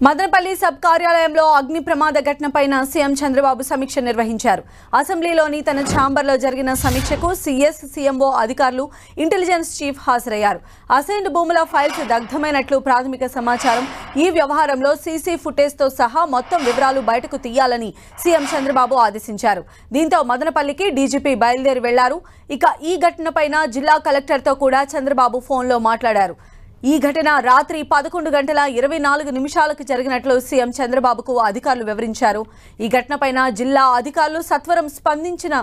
Madanapalle sub కార్యాలయంలో అగ్ని ప్రమాద ఘటనపైన సీఎం చంద్రబాబు సమీక్ష నిర్వహించారు. అసెంబ్లీలోని తన ఛాంబర్లో జరిగిన సమీక్షకు సీఎస్, సీఎంఓ అధికారులు, ఇంటెలిజెన్స్ చీఫ్ హాజరయ్యారు. అసైన్డ్ భూముల ఫైల్స్ దగ్ధమైనట్లు ప్రాథమిక సమాచారం. ఈ వ్యవహారంలో సీసీ ఫుటేజ్తో సహా మొత్తం వివరాలు బయటకు తీయాలని సీఎం చంద్రబాబు ఆదేశించారు. దీంతో మదనపల్లికి డీజీపీ బయలుదేరి వెళ్లారు. ఇక ఈ ఘటనపైన జిల్లా కలెక్టర్తో కూడా చంద్రబాబు ఫోన్లో మాట్లాడారు. ఈ ఘటన రాత్రి 11:24 జరిగినట్లు సీఎం చంద్రబాబుకు అధికారులు వివరించారు. ఈ ఘటనపైన జిల్లా అధికారులు సత్వరం స్పందించిన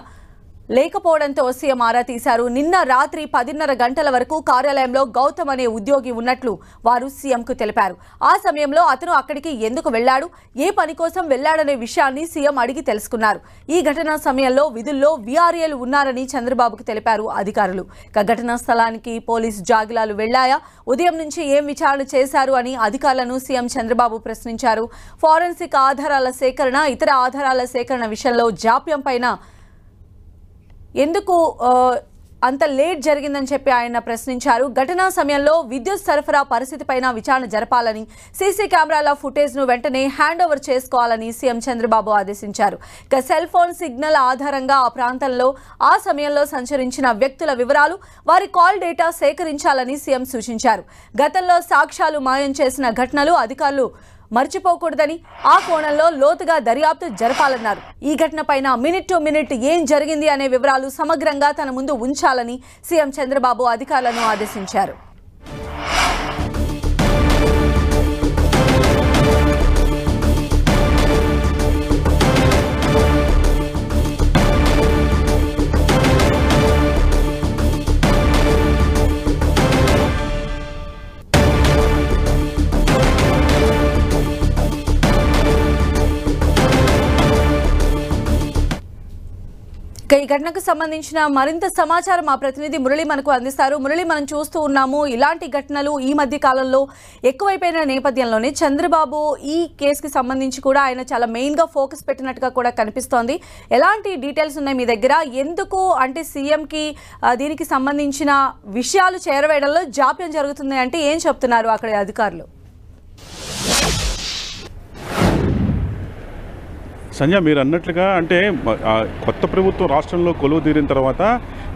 లేకపోవడంతో సీఎం ఆరా తీశారు. నిన్న రాత్రి 10:30 వరకు కార్యాలయంలో గౌతమ్ అనే ఉద్యోగి ఉన్నట్లు వారు సీఎంకు తెలిపారు. ఆ సమయంలో అతను అక్కడికి ఎందుకు వెళ్లాడు, ఏ పని కోసం వెళ్లాడనే విషయాన్ని సీఎం అడిగి తెలుసుకున్నారు. ఈ ఘటనా సమయంలో విధుల్లో వీఆర్ఏలు ఉన్నారని చంద్రబాబుకు తెలిపారు అధికారులు. ఘటనా స్థలానికి పోలీసు జాగిలాలు వెళ్లాయా, ఉదయం నుంచి ఏం విచారణ చేశారు అని అధికారులను సీఎం చంద్రబాబు ప్రశ్నించారు. ఫోరెన్సిక్ ఆధారాల సేకరణ, ఇతర ఆధారాల సేకరణ విషయంలో జాప్యం పైన ఎందుకు అంత లేట్ జరిగిందని చెప్పి ఆయన ప్రశ్నించారు. ఘటనా సమయంలో విద్యుత్ సరఫరా పరిస్థితిపైన విచారణ జరపాలని, సీసీ కెమెరాల ఫుటేజ్ను వెంటనే హ్యాండ్ ఓవర్ చేసుకోవాలని సీఎం చంద్రబాబు ఆదేశించారు. ఇక సెల్ ఫోన్ సిగ్నల్ ఆధారంగా ఆ ప్రాంతంలో ఆ సమయంలో సంచరించిన వ్యక్తుల వివరాలు, వారి కాల్ డేటా సేకరించాలని సీఎం సూచించారు. గతంలో సాక్ష్యాలు మాయం చేసిన ఘటనలు అధికారులు మర్చిపోకూడదని, ఆ కోణంలో లోతుగా దర్యాప్తు జరపాలన్నారు. ఈ ఘటనపైన మినిట్ టు మినిట్ ఏం జరిగింది అనే వివరాలు సమగ్రంగా తన ముందు ఉంచాలని సీఎం చంద్రబాబు అధికారులను ఆదేశించారు. ఈ ఘటనకు సంబంధించిన మరింత సమాచారం మా ప్రతినిధి మురళి మనకు అందిస్తారు. మురళి, మనం చూస్తూ ఉన్నాము ఇలాంటి ఘటనలు ఈ మధ్య కాలంలో ఎక్కువైపోయిన నేపథ్యంలోనే చంద్రబాబు ఈ కేసుకి సంబంధించి కూడా ఆయన చాలా మెయిన్గా ఫోకస్ పెట్టినట్టుగా కూడా కనిపిస్తోంది. ఎలాంటి డీటెయిల్స్ ఉన్నాయి మీ దగ్గర? ఎందుకు అంటే సీఎంకి దీనికి సంబంధించిన విషయాలు చేరవేయడంలో జాప్యం జరుగుతుంది అంటే ఏం చెప్తున్నారు అక్కడ అధికారులు? సంజయ్, మీరు అన్నట్లుగా అంటే కొత్త ప్రభుత్వం రాష్ట్రంలో కొలువు తీరిన తర్వాత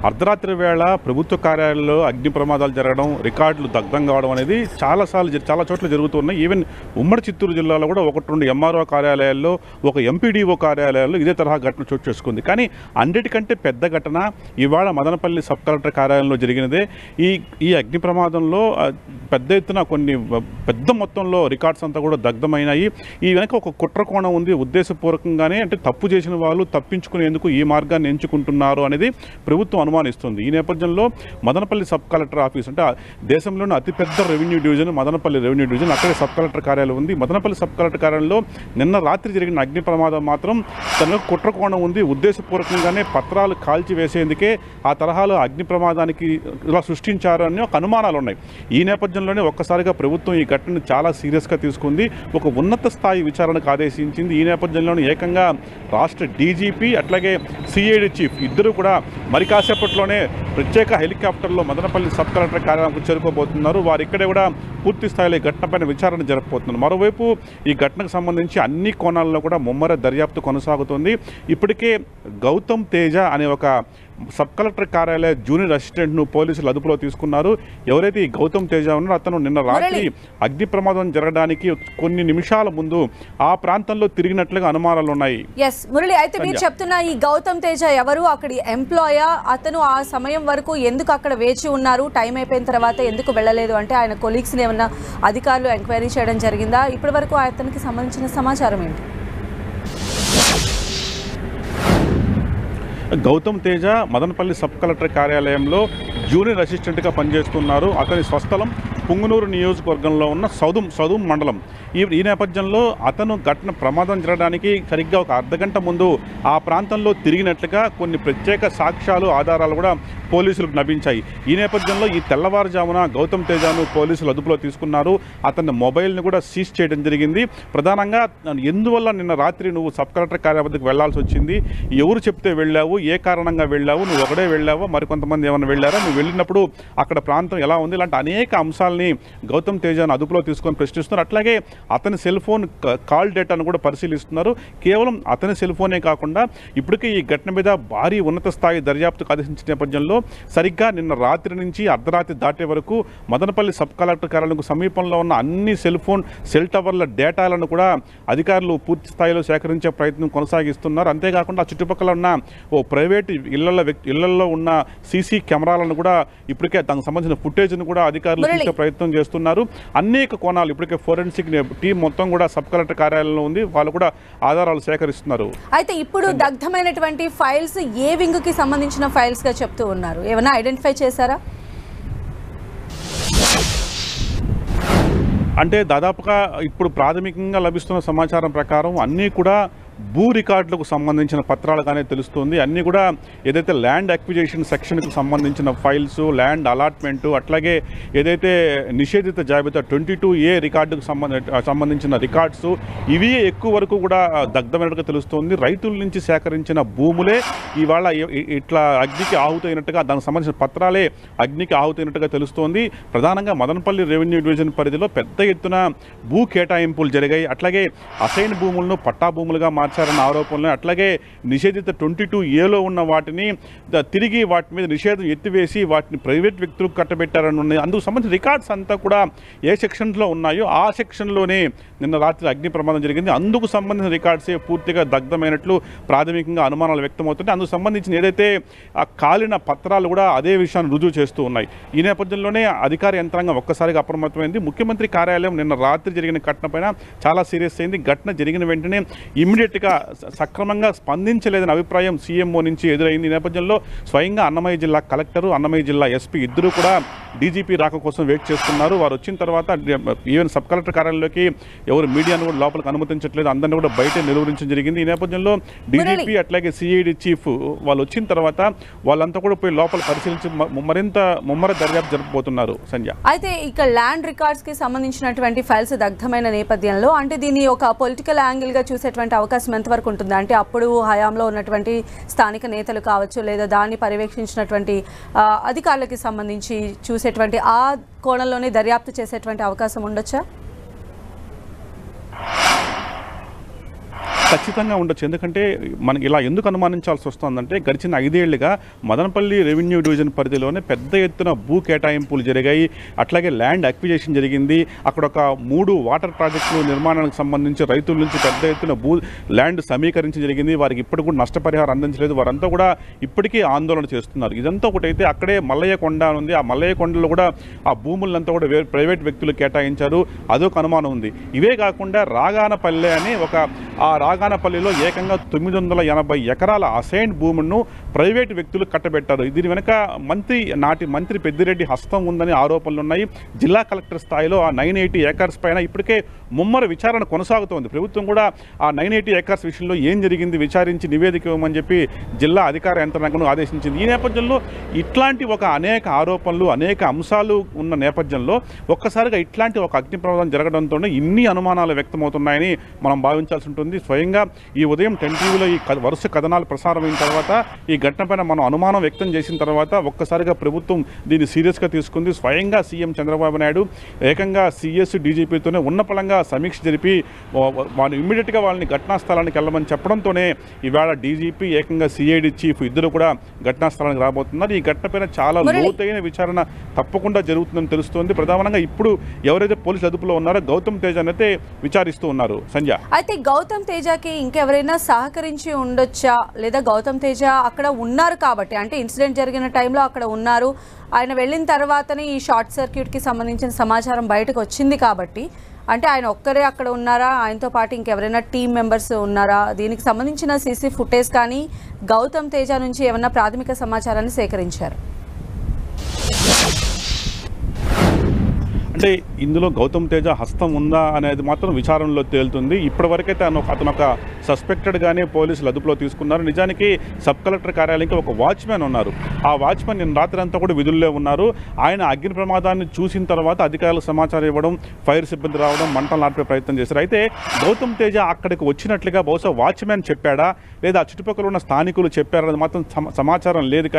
అర్ధరాత్రి వేళ ప్రభుత్వ కార్యాలయాల్లో అగ్ని ప్రమాదాలు జరగడం, రికార్డులు దగ్ధం కావడం అనేది చాలా చోట్ల జరుగుతున్నాయి. ఈవెన్ ఉమ్మడి చిత్తూరు జిల్లాలో కూడా 1-2 ఎంఆర్ఓ కార్యాలయాల్లో, ఒక ఎంపీడీఓ కార్యాలయాల్లో ఇదే తరహా ఘటన చోటు చేసుకుంది. కానీ అన్నిటికంటే పెద్ద ఘటన ఇవాళ మదనపల్లి సబ్ కలెక్టర్ కార్యాలయంలో జరిగినదే. ఈ అగ్ని ప్రమాదంలో పెద్ద ఎత్తున పెద్ద మొత్తంలో రికార్డ్స్ అంతా కూడా దగ్ధమైనాయి. ఈ వెనక ఒక కుట్ర కోణం ఉంది. ఉద్దేశపూర్వకంగానే అంటే తప్పు చేసిన వాళ్ళు తప్పించుకునేందుకు ఈ మార్గాన్ని ఎంచుకుంటున్నారు అనేది ప్రభుత్వం అనుమానిస్తుంది. ఈ నేపథ్యంలో మదనపల్లి సబ్ కలెక్టర్ ఆఫీస్ అంటే దేశంలోని అతిపెద్ద revenue division Madanapalle revenue division, అక్కడే సబ్ కలెక్టర్ కార్యాలయం ఉంది. మదనపల్లి సబ్ కలెక్టర్ కార్యాలయంలో నిన్న రాత్రి జరిగిన అగ్ని ప్రమాదం మాత్రం తనలో కుట్ర కోణం ఉంది. ఉద్దేశపూర్వకంగానే పత్రాలు కాల్చి వేసేందుకే ఆ తరహాలో అగ్ని ప్రమాదానికి ఇలా సృష్టించారు అని ఒక అనుమానాలు ఉన్నాయి. ఈ నేపథ్యంలోనే ఒక్కసారిగా ప్రభుత్వం ఈ ఘటనను చాలా సీరియస్గా తీసుకుంది. ఒక ఉన్నత స్థాయి విచారణకు ఆదేశించింది. ఈ నేపథ్యంలోనే ఏకంగా రాష్ట్ర డీజీపీ అట్లాగే సిఐడి చీఫ్ ఇద్దరు కూడా మరి కాసేపట్లోనే ప్రత్యేక హెలికాప్టర్లో మదనపల్లి సబ్ కలెక్టర్ కార్యాలయానికి చేరుకోబోతున్నారు. వారు ఇక్కడే కూడా పూర్తి స్థాయిలో ఈ ఘటనపైన విచారణ జరపబోతున్నారు. మరోవైపు ఈ ఘటనకు సంబంధించి అన్ని కోణాల్లో కూడా ముమ్మర దర్యాప్తు కొనసాగుతుంది. ఇప్పటికే గౌతమ్ తేజ అనే ఒక సబ్ కలెక్టర్ కార్యాలయ జూనియర్ అసిస్టెంట్ను పోలీసులు అదుపులో తీసుకున్నారు. ఎవరైతే ఈ గౌతమ్ తేజ ఉన్నారో అతను నిన్న రాత్రి అగ్ని ప్రమాదం జరగడానికి కొన్ని నిమిషాల ముందు ఆ ప్రాంతంలో తిరిగినట్లుగా అనుమానాలు ఉన్నాయి. మురళి, అయితే మీరు చెప్తున్న ఈ గౌతమ్ తేజ ఎవరు? అక్కడి ఎంప్లాయా? అతను ఆ సమయం వరకు ఎందుకు అక్కడ వేచి ఉన్నారు? టైం అయిపోయిన తర్వాత ఎందుకు వెళ్ళలేదు? అంటే ఆయన కొలీగ్స్ని ఏమన్నా అధికారులు ఎంక్వైరీ చేయడం జరిగిందా? ఇప్పటి వరకు అతనికి సంబంధించిన సమాచారం ఏంటి? గౌతమ్ తేజ మదనపల్లి సబ్ కలెక్టర్ కార్యాలయంలో జూనియర్ అసిస్టెంట్గా పనిచేస్తున్నారు. అతని స్వస్థలం పుంగనూరు నియోజకవర్గంలో ఉన్న సౌదుం మండలం. ఈ నేపథ్యంలో అతను ఘటన ప్రమాదం జరగడానికి సరిగ్గా ఒక అర్ధగంట ముందు ఆ ప్రాంతంలో తిరిగినట్లుగా కొన్ని ప్రత్యేక సాక్ష్యాలు, ఆధారాలు కూడా పోలీసులకు లభించాయి. ఈ నేపథ్యంలో ఈ తెల్లవారుజామున గౌతమ్ తేజను పోలీసులు అదుపులో తీసుకున్నారు. అతని మొబైల్ని కూడా సీజ్ చేయడం జరిగింది. ప్రధానంగా ఎందువల్ల నిన్న రాత్రి నువ్వు సబ్ కలెక్టర్ కార్యాలయం వద్దకు వెళ్లాల్సి వచ్చింది, ఎవరు చెప్తే వెళ్ళావు, ఏ కారణంగా వెళ్ళావు, నువ్వు ఒకడే వెళ్ళావా, మరికొంతమంది ఏమైనా వెళ్ళారా, నువ్వు వెళ్ళినప్పుడు అక్కడ ప్రాంతం ఎలా ఉంది, ఇలాంటి అనేక అంశాలని గౌతమ్ తేజను అదుపులో తీసుకొని ప్రశ్నిస్తున్నారు. అట్లాగే అతని సెల్ ఫోన్ కాల్ డేటాను కూడా పరిశీలిస్తున్నారు. కేవలం అతని సెల్ ఫోనే కాకుండా ఇప్పటికే ఈ ఘటన మీద భారీ ఉన్నత స్థాయి దర్యాప్తుకు ఆదేశించిన నేపథ్యంలో సరిగ్గా నిన్న రాత్రి నుంచి అర్ధరాత్రి దాటే వరకు మదనపల్లి సబ్ కలెక్టర్ కార్యాలయంకు సమీపంలో ఉన్న అన్ని సెల్ టవర్ల డేటాలను కూడా అధికారులు పూర్తి స్థాయిలో సేకరించే ప్రయత్నం కొనసాగిస్తున్నారు. అంతేకాకుండా చుట్టుపక్కల ఉన్న ఓ ప్రైవేటు ఇళ్లలో ఉన్న సీసీ కెమెరాలను కూడా ఇప్పటికే దానికి సంబంధించిన ఫుటేజ్ను కూడా అధికారులు తీసే ప్రయత్నం చేస్తున్నారు. అనేక కోణాలు ఇప్పటికే ఫోరెన్సిక్ టీం మొత్తం కూడా సబ్ కలెక్టర్ కార్యాలయంలో ఉంది. వాళ్ళు కూడా ఆధారాలు సేకరిస్తున్నారు. అయితే ఇప్పుడు దగ్ధమైనటువంటి ఫైల్స్ ఏ వింగ్ కి సంబంధించిన ఫైల్స్ గా చెప్తూ ఉన్నారు, ఏమైనా ఐడెంటిఫై చేశారా? అంటే దాదాపుగా ఇప్పుడు ప్రాథమికంగా లభిస్తున్న సమాచారం ప్రకారం అన్నీ కూడా భూ రికార్డులకు సంబంధించిన పత్రాలుగానే తెలుస్తుంది. అన్నీ కూడా ఏదైతే ల్యాండ్ అక్విజిషన్ సెక్షన్కు సంబంధించిన ఫైల్స్, ల్యాండ్ అలాట్మెంటు, అట్లాగే ఏదైతే నిషేధిత జాబితా 22A రికార్డుకు సంబంధించిన రికార్డ్స్, ఇవి ఎక్కువ వరకు కూడా దగ్ధమైనట్టుగా తెలుస్తుంది. రైతుల నుంచి సేకరించిన భూములే ఇవాళ ఇట్లా అగ్నికి ఆహుతైనట్టుగా, దానికి సంబంధించిన పత్రాలే అగ్నికి ఆహుతైనట్టుగా తెలుస్తోంది. ప్రధానంగా మదనపల్లి రెవెన్యూ డివిజన్ పరిధిలో పెద్ద ఎత్తున భూ కేటాయింపులు జరిగాయి. అట్లాగే అసైన్ భూములను పట్టా భూములుగా మార్చారన్న ఆరోపణలు, అట్లాగే నిషేధిత 22Aలో ఉన్న వాటిని తిరిగి వాటి మీద నిషేధం ఎత్తివేసి వాటిని ప్రైవేట్ వ్యక్తులకు కట్టబెట్టారని ఉన్నాయి. అందుకు సంబంధించిన రికార్డ్స్ అంతా కూడా ఏ సెక్షన్స్లో ఉన్నాయో ఆ సెక్షన్లోనే నిన్న రాత్రి అగ్ని ప్రమాదం జరిగింది. అందుకు సంబంధించిన రికార్డ్సే పూర్తిగా దగ్ధమైనట్లు ప్రాథమికంగా అనుమానాలు వ్యక్తమవుతున్నాయి. అందుకు సంబంధించిన ఏదైతే కాలిన పత్రాలు కూడా అదే విషయాన్ని రుజువు చేస్తూ ఉన్నాయి. ఈ నేపథ్యంలోనే అధికార యంత్రాంగం ఒక్కసారిగా అప్రమత్తమైంది. ముఖ్యమంత్రి కార్యాలయం నిన్న రాత్రి జరిగిన ఘటన పైన చాలా సీరియస్ అయింది. ఘటన జరిగిన వెంటనే ఇమ్మీడియట్గా సక్రమంగా స్పందించలేదని అభిప్రాయం సీఎంఓ నుంచి ఎదురైంది. ఈ నేపథ్యంలో స్వయంగా అన్నమయ్య జిల్లా కలెక్టరు, అన్నమయ్య జిల్లా ఎస్పీ ఇద్దరు కూడా డీజీపీ రాక కోసం వెయిట్ చేస్తున్నారు. వారు వచ్చిన తర్వాత ఈవెన్ సబ్ కలెక్టర్ కార్యాలయంలోకి ఎవరు మీడియాను కూడా లోపలికి అనుమతించట్లేదు, అందరినీ కూడా బయట నిలువరించడం జరిగింది. ఈ నేపథ్యంలో డీజీపీ అట్లాగే సిఐడి చీఫ్ వాళ్ళు వచ్చిన తర్వాత వాళ్ళంతా కూడా పోయి లోపల పరిశీలించి మరింత ముమ్మర దర్యాప్తు జరపబోతున్నారు. సంధ్య, అయితే ఇక ల్యాండ్ రికార్డ్స్ కి సంబంధించినటువంటి ఫైల్స్ దగ్ధమైన నేపథ్యంలో అంటే దీన్ని ఒక పొలిటికల్ యాంగిల్ గా చూసేటువంటి అవకాశం ఎంతవరకు ఉంటుంది? అంటే అప్పుడు హయాంలో ఉన్నటువంటి స్థానిక నేతలు కావచ్చు, లేదా దాన్ని పర్యవేక్షించినటువంటి అధికారులకి సంబంధించి చూసేటువంటి ఆ కోణంలోనే దర్యాప్తు చేసేటువంటి అవకాశం ఉండొచ్చా? ఖచ్చితంగా ఉండొచ్చు. ఎందుకంటే మనకి ఇలా ఎందుకు అనుమానించాల్సి వస్తుందంటే గడిచిన 5 ఏళ్లుగా మదనపల్లి రెవెన్యూ డివిజన్ పరిధిలోనే పెద్ద ఎత్తున భూ కేటాయింపులు జరిగాయి. అట్లాగే ల్యాండ్ అక్విజిషన్ జరిగింది. అక్కడ ఒక 3 వాటర్ ప్రాజెక్టులు నిర్మాణానికి సంబంధించి రైతుల నుంచి పెద్ద ఎత్తున ల్యాండ్ సమీకరించి జరిగింది. వారికి ఇప్పటికి కూడా నష్టపరిహారం అందించలేదు. వారంతా కూడా ఇప్పటికీ ఆందోళన చేస్తున్నారు. ఇదంతా ఒకటైతే అక్కడే మల్లయ్య కొండ ఉంది. ఆ మల్లయ్య కొండలో కూడా ఆ భూములంతా కూడా ప్రైవేట్ వ్యక్తులు కేటాయించారు. అదొక అనుమానం ఉంది. ఇవే కాకుండా రాగానపల్లె అని రాగానపల్లిలో ఏకంగా 980 ఎకరాల అసైన్ భూములను ప్రైవేటు వ్యక్తులు కట్టబెట్టారు. దీని వెనుక నాటి మంత్రి పెద్దిరెడ్డి హస్తం ఉందని ఆరోపణలు ఉన్నాయి. జిల్లా కలెక్టర్ స్థాయిలో ఆ 980 ఏకర్స్ పైన ఇప్పటికే ముమ్మర విచారణ కొనసాగుతోంది. ప్రభుత్వం కూడా ఆ 980 ఏకర్స్ విషయంలో ఏం జరిగింది విచారించి నివేదిక ఇవ్వమని చెప్పి జిల్లా అధికార యంత్రాంగం ఆదేశించింది. ఈ నేపథ్యంలో ఇట్లాంటి అనేక ఆరోపణలు, అనేక అంశాలు ఉన్న నేపథ్యంలో ఒక్కసారిగా ఇట్లాంటి ఒక అగ్ని ప్రమాదం జరగడంతోనే ఇన్ని అనుమానాలు వ్యక్తమవుతున్నాయని మనం భావించాల్సి ఉంటుంది. స్వయంగా ఈ ఉదయం 10 టీవీలో ఈ వరుస కథనాలు ప్రసారమైన తర్వాత, ఈ ఘటన పైన మనం అనుమానం వ్యక్తం చేసిన తర్వాత ఒక్కసారిగా ప్రభుత్వం దీన్ని సీరియస్గా తీసుకుంది. స్వయంగా సీఎం చంద్రబాబు నాయుడు ఏకంగా సిఎస్ డీజీపీతోనే ఉన్నపళంగా సమీక్ష జరిపి వాళ్ళు ఇమ్మీడియట్గా వాళ్ళని ఘటనా స్థలానికి వెళ్ళమని చెప్పడంతోనే ఇవాళ డీజీపీ ఏకంగా సిఐడి చీఫ్ ఇద్దరు కూడా ఘటనా స్థలానికి రాబోతున్నారు. ఈ ఘటన పైన చాలా లోతైన విచారణ తప్పకుండా జరుగుతుందని తెలుస్తోంది. ప్రధానంగా ఇప్పుడు ఎవరైతే పోలీసులు అదుపులో ఉన్నారో గౌతమ్ తేజ అయితే విచారిస్తూ ఉన్నారు. సంధ్య, అయితే గౌతమ్ తేజకి ఇంకెవరైనా సహకరించి ఉండొచ్చా, లేదా గౌతమ్ తేజ అక్కడ ఉన్నారు కాబట్టి, అంటే ఇన్సిడెంట్ జరిగిన టైంలో అక్కడ ఉన్నారు, ఆయన వెళ్ళిన తర్వాతనే ఈ షార్ట్ సర్క్యూట్కి సంబంధించిన సమాచారం బయటకు వచ్చింది కాబట్టి, అంటే ఆయన ఒక్కరే అక్కడ ఉన్నారా, ఆయనతో పాటు ఇంకెవరైనా టీం మెంబర్స్ ఉన్నారా? దీనికి సంబంధించిన సీసీ ఫుటేజ్ కానీ గౌతమ్ తేజ నుంచి ఏమన్నా ప్రాథమిక సమాచారాన్ని సేకరించారు? అంటే ఇందులో గౌతమ్ తేజ హస్తం ఉందా అనేది మాత్రం విచారణలో తేలుతుంది. ఇప్పటివరకైతే అతను ఒక సస్పెక్టెడ్గానే పోలీసులు అదుపులో తీసుకున్నారు. నిజానికి సబ్ కలెక్టర్ కార్యాలయంకి ఒక వాచ్మెన్ ఉన్నారు. ఆ వాచ్మెన్ నిన్న రాత్రి అంతా కూడా విధుల్లో ఉన్నారు. ఆయన అగ్ని ప్రమాదాన్ని చూసిన తర్వాత అధికారులకు సమాచారం ఇవ్వడం, ఫైర్ సిబ్బంది రావడం, మంటలు నాటిపే ప్రయత్నం చేశారు. అయితే గౌతమ్ తేజ అక్కడికి వచ్చినట్లుగా బహుశా వాచ్మెన్ చెప్పాడా లేదా చుట్టుపక్కల ఉన్న స్థానికులు చెప్పారనేది మాత్రం సమాచారం లేదు.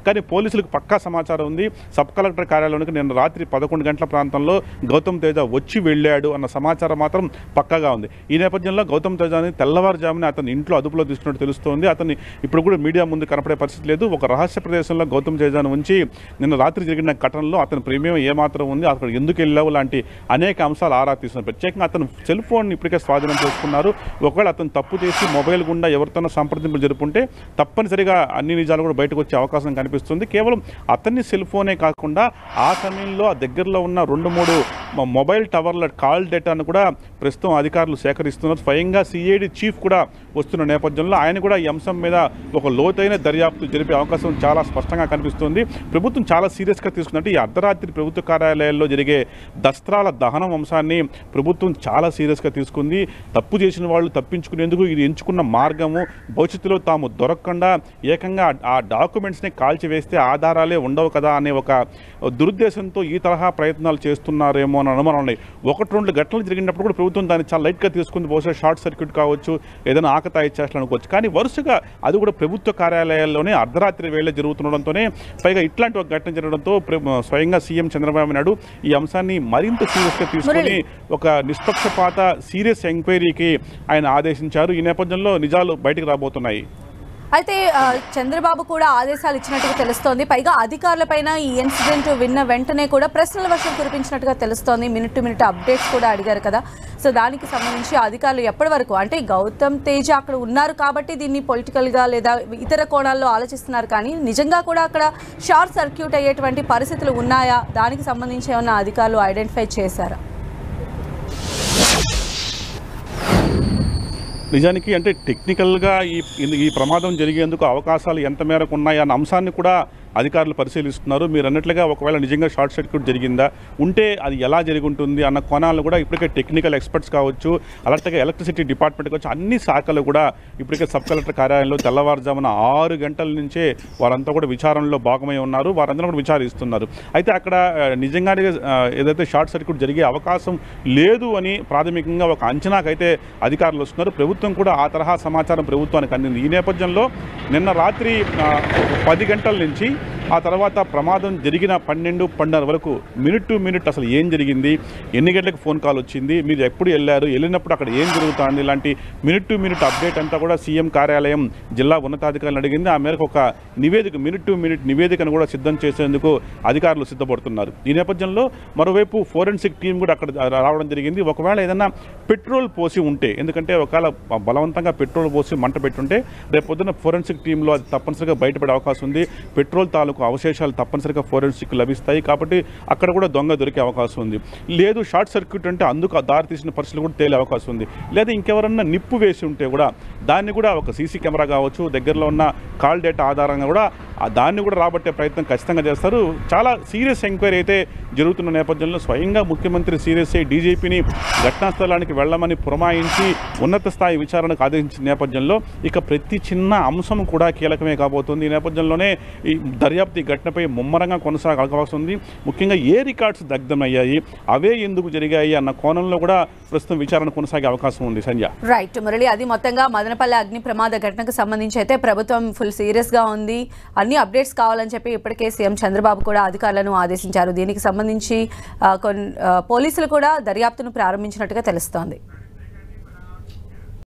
కానీ పోలీసులకు పక్కా సమాచారం ఉంది. సబ్ కలెక్టర్ కార్యాలయానికి నిన్న రాత్రి 11 గంటల ప్రాంతంలో గౌతమ్ తేజ వచ్చి వెళ్ళాడు అన్న సమాచారం మాత్రం పక్కాగా ఉంది. ఈ నేపథ్యంలో గౌతమ్ తేజని తెల్లవారుజామున అతని ఇంట్లో అదుపులో తీసుకున్నట్టు తెలుస్తోంది. అతన్ని ఇప్పుడు కూడా మీడియా ముందు కనపడే పరిస్థితి లేదు. ఒక రహస్య ప్రదేశంలో గౌతమ్ తేజను ఉంచి నిన్న రాత్రి జరిగిన ఘటనలో అతని ప్రేమేయం ఏమాత్రం ఉంది, అక్కడ ఎందుకు వెళ్ళావు లాంటి అనేక అంశాలు ఆరా తీస్తున్నారు. ప్రత్యేకంగా అతను సెల్ ఫోన్ ఇప్పటికే స్వాధీనం చేసుకున్నారు. ఒకవేళ అతను తప్పు చేసి మొబైల్ గుండా ఎవరితోనో సంప్రదింపులు జరుపుంటే తప్పనిసరిగా అన్ని నిజాలు కూడా బయటకు వచ్చే అవకాశం కనిపిస్తుంది. కేవలం అతన్ని సెల్ ఫోనే కాకుండా ఆ సమయంలో ఆ దగ్గరలో ఉన్న 2-3 మొబైల్ టవర్ల కాల్ డేటాను కూడా ప్రస్తుతం అధికారులు సేకరిస్తున్నారు. స్వయంగా సిఐడి చీఫ్ కూడా వస్తున్న నేపథ్యంలో ఆయన కూడా ఈ అంశం మీద ఒక లోతైన దర్యాప్తు జరిపే అవకాశం చాలా స్పష్టంగా కనిపిస్తుంది. ప్రభుత్వం చాలా సీరియస్గా తీసుకుందంటే ఈ అర్ధరాత్రి ప్రభుత్వ కార్యాలయాల్లో జరిగే దస్త్రాల దహనం అంశాన్ని ప్రభుత్వం చాలా సీరియస్గా తీసుకుంది. తప్పు చేసిన వాళ్ళు తప్పించుకునేందుకు ఇది ఎంచుకున్న మార్గము, భవిష్యత్తులో తాము దొరకకుండా ఏకంగా ఆ డాక్యుమెంట్స్ని కాల్చివేస్తే ఆధారాలే ఉండవు కదా అనే ఒక దురుద్దేశంతో ఈ తరహా ప్రయత్నాలు చేస్తున్నారేమో అని అనుమానం ఉన్నాయి. 1-2 ఘటనలు జరిగినప్పుడు కూడా ప్రభుత్వం దాన్ని చాలా లైట్గా తీసుకుంది. బహుశా షార్ట్ సర్క్యూట్ కావచ్చు, ఏదైనా ఆకతాయి చేష్టలు అనుకోవచ్చు. కానీ వరుసగా అది కూడా ప్రభుత్వ కార్యాలయాల్లోనే అర్ధరాత్రి వేళ జరుగుతుండడంతోనే, పైగా ఇట్లాంటి ఒక ఘటన జరగడంతో స్వయంగా సీఎం చంద్రబాబు నాయుడు ఈ అంశాన్ని మరింత సీరియస్గా తీసుకుని ఒక నిష్పక్షపాత సీరియస్ ఎంక్వైరీకి ఆయన ఆదేశించారు. ఈ నేపథ్యంలో నిజాలు బయటకు రాబోతున్నాయి. అయితే చంద్రబాబు కూడా ఆదేశాలు ఇచ్చినట్టుగా తెలుస్తోంది. పైగా అధికారులపైన ఈ ఇన్సిడెంట్ విన్న వెంటనే కూడా ప్రశ్నల వర్షం కురిపించినట్టుగా తెలుస్తోంది. మినిట్ టు మినిట్ అప్డేట్స్ కూడా అడిగారు కదా. సో దానికి సంబంధించి అధికారులు ఎప్పటి వరకు, అంటే గౌతమ్ తేజ అక్కడ ఉన్నారు కాబట్టి దీన్ని పొలిటికల్గా లేదా ఇతర కోణాల్లో ఆలోచిస్తున్నారు, కానీ నిజంగా కూడా అక్కడ షార్ట్ సర్క్యూట్ అయ్యేటువంటి పరిస్థితులు ఉన్నాయా, దానికి సంబంధించి ఏమన్నా అధికారులు ఐడెంటిఫై చేశారా? నిజానికి అంటే టెక్నికల్గా ఈ ప్రమాదం జరిగేందుకు అవకాశాలు ఎంత మేరకు ఉన్నాయి అన్న అంశాన్ని కూడా అధికారులు పరిశీలిస్తున్నారు. మీరు అన్నట్లుగా ఒకవేళ నిజంగా షార్ట్ సర్క్యూట్ జరిగిందా, ఉంటే అది ఎలా జరిగి ఉంటుంది అన్న కోణాలను కూడా ఇప్పటికే టెక్నికల్ ఎక్స్పర్ట్స్ కావచ్చు, అలాగే ఎలక్ట్రిసిటీ డిపార్ట్మెంట్ కావచ్చు, అన్ని శాఖలు కూడా ఇప్పటికే సబ్ కలెక్టర్ కార్యాలయంలో తెల్లవారుజామున 6 గంటల నుంచే వారంతా కూడా విచారణలో భాగమై ఉన్నారు. వారందరూ కూడా విచారిస్తున్నారు. అయితే అక్కడ నిజంగానే ఏదైతే షార్ట్ సర్క్యూట్ జరిగే అవకాశం లేదు అని ప్రాథమికంగా ఒక అంచనాకైతే అధికారులు వస్తున్నారు. ప్రభుత్వం కూడా ఆ తరహా సమాచారం ప్రభుత్వానికి అందింది. ఈ నేపథ్యంలో నిన్న రాత్రి 10 గంటల నుంచి ఆ తర్వాత ప్రమాదం జరిగిన 12-12 వరకు మినిట్ టు మినిట్ అసలు ఏం జరిగింది, ఎన్ని గంటలకు ఫోన్ కాల్ వచ్చింది, మీరు ఎప్పుడు వెళ్ళారు, వెళ్ళినప్పుడు అక్కడ ఏం జరుగుతుంది, ఇలాంటి మినిట్ టు మినిట్ అప్డేట్ అంతా కూడా సీఎం కార్యాలయం జిల్లా ఉన్నతాధికారులను అడిగింది. ఆ మేరకు ఒక నివేదిక, మినిట్ టు మినిట్ నివేదికను కూడా సిద్ధం చేసేందుకు అధికారులు సిద్ధపడుతున్నారు. ఈ నేపథ్యంలో మరోవైపు ఫోరెన్సిక్ టీం కూడా అక్కడ రావడం జరిగింది. ఒకవేళ ఏదైనా పెట్రోల్ పోసి ఉంటే, ఎందుకంటే ఒకవేళ బలవంతంగా పెట్రోల్ పోసి మంట పెట్టుంటే రేపు పొద్దున్న ఫోరెన్సిక్ టీంలో అది తప్పనిసరిగా బయటపడే అవకాశం ఉంది. పెట్రోల్ తాలూకు అవశేషాలు తప్పనిసరిగా ఫోరెన్సిక్ లభిస్తాయి కాబట్టి అక్కడ కూడా దొంగ దొరికే అవకాశం ఉంది. లేదు షార్ట్ సర్క్యూట్ అంటే అందుకు దారి తీసిన పరిస్థితులు కూడా తేలే అవకాశం ఉంది. లేదా ఇంకెవరన్నా నిప్పు వేసి ఉంటే కూడా దాన్ని కూడా ఒక సీసీ కెమెరా కావచ్చు, దగ్గరలో ఉన్న కాల్ డేటా ఆధారంగా కూడా దాన్ని కూడా రాబట్టే ప్రయత్నం ఖచ్చితంగా చేస్తారు. చాలా సీరియస్ ఎంక్వైరీ అయితే జరుగుతున్న నేపథ్యంలో స్వయంగా ముఖ్యమంత్రి సీరియస్ అయ్యి డీజీపీని ఘటనా స్థలానికి వెళ్ళమని పురమాయించి ఉన్నత స్థాయి విచారణకు ఆదేశించిన నేపథ్యంలో ఇక ప్రతి చిన్న అంశం కూడా కీలకమే కాబోతుంది. ఈ నేపథ్యంలోనే ఈ దర్యాప్తు ఈ ఘటనపై ముమ్మరంగా కొనసాగే అవకాశం ఉంది. ముఖ్యంగా ఏ రికార్డ్స్ దగ్ధమయ్యాయి, అవే ఎందుకు జరిగాయి అన్న కోణంలో కూడా ప్రస్తుతం విచారణ కొనసాగే అవకాశం ఉంది. సంధ్య. రైట్ మురళి, అది మొత్తంగా మదనపల్లి అగ్ని ప్రమాద ఘటనకు సంబంధించి అయితే ప్రభుత్వం ఫుల్ సీరియస్గా ఉంది. అన్ని అప్డేట్స్ కావాలని చెప్పి ఇప్పటికే సీఎం చంద్రబాబు కూడా అధికారులను ఆదేశించారు. దీనికి సంబంధించి పోలీసులు కూడా దర్యాప్తును ప్రారంభించినట్టుగా తెలుస్తోంది.